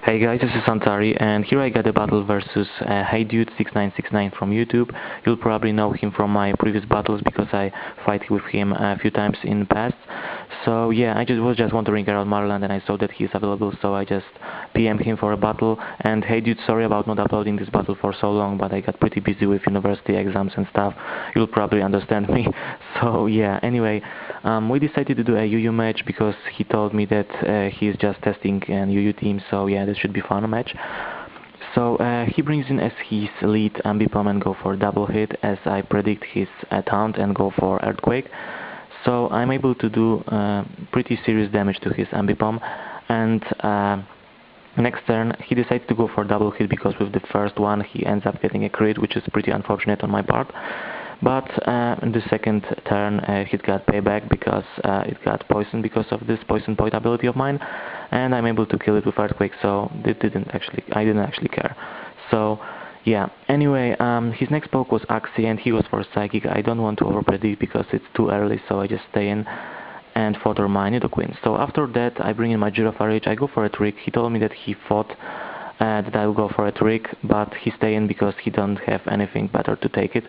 Hey guys, this is Santari, and here I got a battle versus Hey Dude 6969 from YouTube. You'll probably know him from my previous battles because I fight with him a few times in the past. So yeah, I was just wandering around Marriland and I saw that he's available, so I just PM'd him for a battle. And Hey Dude, sorry about not uploading this battle for so long, but I got pretty busy with university exams and stuff. You'll probably understand me. So yeah, anyway, we decided to do a UU match because he told me that he's just testing an UU team, so yeah, this should be fun match. So he brings in as his lead Ambipom and go for double hit as I predict his taunt and go for Earthquake. So I'm able to do pretty serious damage to his Ambipom, and next turn he decides to go for double hit because with the first one he ends up getting a crit, which is pretty unfortunate on my part. But in the second turn he got payback because it got poisoned because of this poison point ability of mine, and I'm able to kill it with Earthquake, so I didn't actually care. So yeah, anyway, his next poke was Axie and he goes for Psychic. I don't want to overpredict because it's too early, so I just stay in and fodder my Nidoqueen. So after that I bring in my Girafarage, I go for a trick. He told me that he thought that I will go for a trick, but he stay in because he don't have anything better to take it.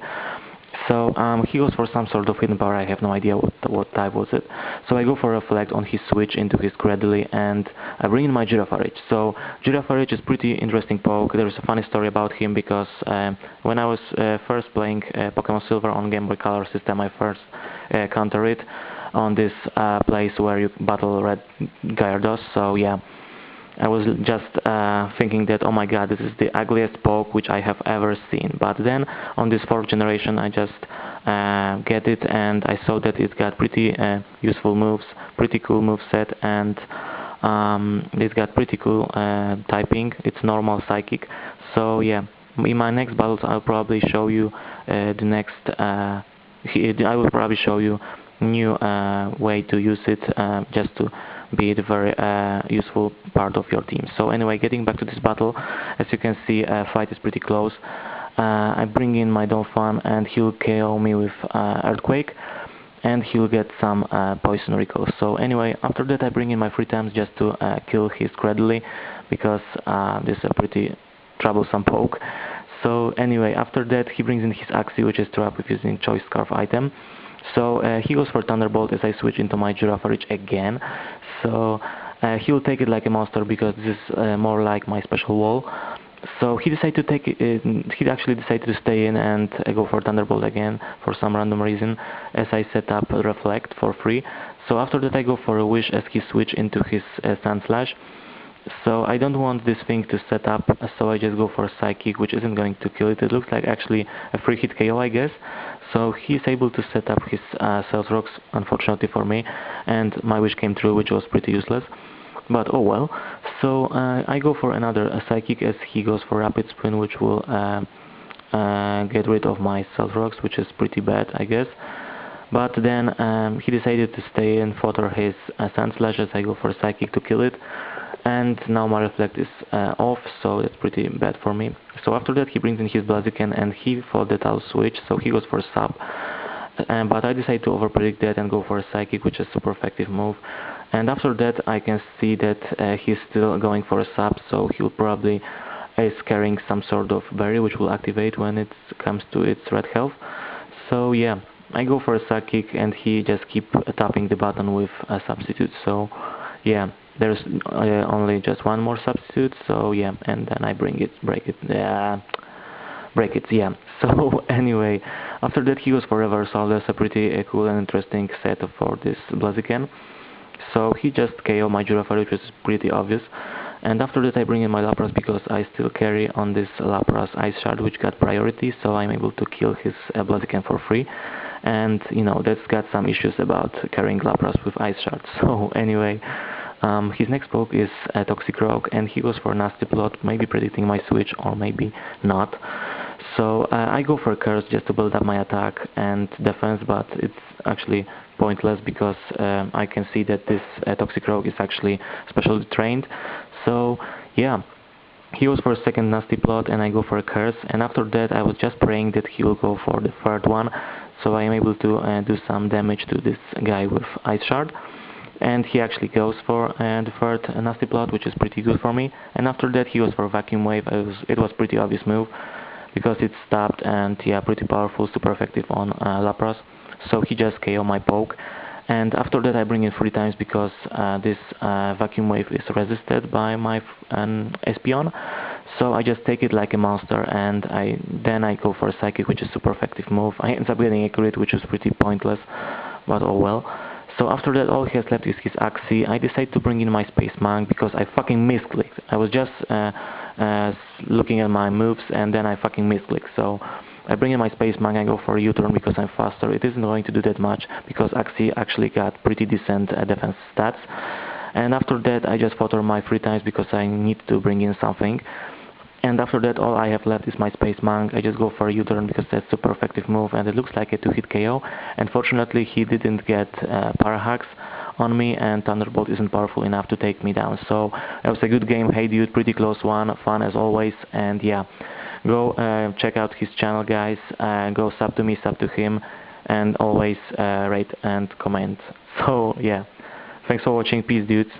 So he goes for some sort of hidden power. I have no idea what type was it. So I go for Reflect on his switch into his Cradily and I bring in my Girafarage. So Girafarage is pretty interesting poke. There is a funny story about him because when I was first playing Pokemon Silver on Game Boy Color system, I first counter it on this place where you battle Red Gyarados. So yeah, I was just thinking that, oh my god, this is the ugliest poke which I have ever seen. But then on this 4th generation I just get it and I saw that it got pretty useful moves, pretty cool moveset, and it got pretty cool typing. It's normal Psychic. So yeah, in my next battles I'll probably show you I will probably show you new way to use it just to be the very useful part of your team. So anyway, getting back to this battle, as you can see, fight is pretty close. I bring in my Donphan and he'll KO me with Earthquake and he'll get some poison recall. So anyway, after that I bring in my 3 times just to kill his Cradily because this is a pretty troublesome poke. So anyway, after that he brings in his Axie, which is trapped with using Choice Scarf item. So he goes for Thunderbolt as I switch into my Girafarage again. So he'll take it like a monster because this is more like my special wall. So he decided to take it. He actually decided to stay in and go for Thunderbolt again for some random reason, as I set up Reflect for free. So after that I go for a Wish as he switch into his Sandslash. So I don't want this thing to set up, so I just go for Psychic, which isn't going to kill it. It looks like actually a free hit KO, I guess. So he's able to set up his Cells Rocks, unfortunately for me, and my wish came true, which was pretty useless. But oh well. So I go for another Psychic as he goes for Rapid Spin, which will get rid of my Cells Rocks, which is pretty bad, I guess. But then he decided to stay and fodder his Sandslash as I go for Psychic to kill it. And now my Reflect is off, so that's pretty bad for me. So after that he brings in his Blaziken and he thought that I'll switch, so he goes for Sub. But I decide to overpredict that and go for a Psychic, which is a super effective move. And after that I can see that he's still going for a Sub, so he'll probably is carrying some sort of berry which will activate when it comes to its red health. So yeah, I go for a Psychic and he just keep tapping the button with a substitute. So yeah, there's only just one more substitute, so yeah, and then I break it, yeah. So anyway, after that he goes for Reversal. That's a pretty cool and interesting set for this Blaziken. So he just KO my Girafarage, which is pretty obvious. And after that I bring in my Lapras because I still carry on this Lapras Ice Shard, which got priority, so I'm able to kill his Blaziken for free. And you know, that's got some issues about carrying Lapras with Ice Shard. So anyway, his next poke is Toxicroak and he goes for Nasty Plot, maybe predicting my switch or maybe not. So I go for a Curse just to build up my attack and defense, but it's actually pointless because I can see that this Toxicroak is actually specially trained. So yeah, he goes for a second Nasty Plot and I go for a Curse, and after that I was just praying that he will go for the 3rd one, so I am able to do some damage to this guy with Ice Shard. and he actually goes for the third nasty plot, which is pretty good for me. And after that he goes for vacuum wave. It was pretty obvious move because it's stabbed and yeah, pretty powerful, super effective on Lapras. So he just KO my poke. And after that I bring in 3 times because this vacuum wave is resisted by my Espeon. So I just take it like a monster, and then I go for a psychic, which is super effective move. I end up getting a crit, which is pretty pointless, but oh well. So after that all he has left is his Axie. I decide to bring in my Space Monk because I fucking misclicked. I was just looking at my moves and then I fucking misclicked. So I bring in my Space Monk, I go for a U-turn because I'm faster. It isn't going to do that much because Axie actually got pretty decent defense stats. And after that I just photo my 3 times because I need to bring in something. And after that all I have left is my Space Monk. I just go for a U-turn because that's a super effective move and it looks like a 2-hit KO. Unfortunately he didn't get Para Hacks on me, and Thunderbolt isn't powerful enough to take me down. So that was a good game. Hey dude, pretty close one, fun as always, and yeah, go check out his channel guys, go sub to me, sub to him, and always rate and comment. So yeah, thanks for watching, peace dudes.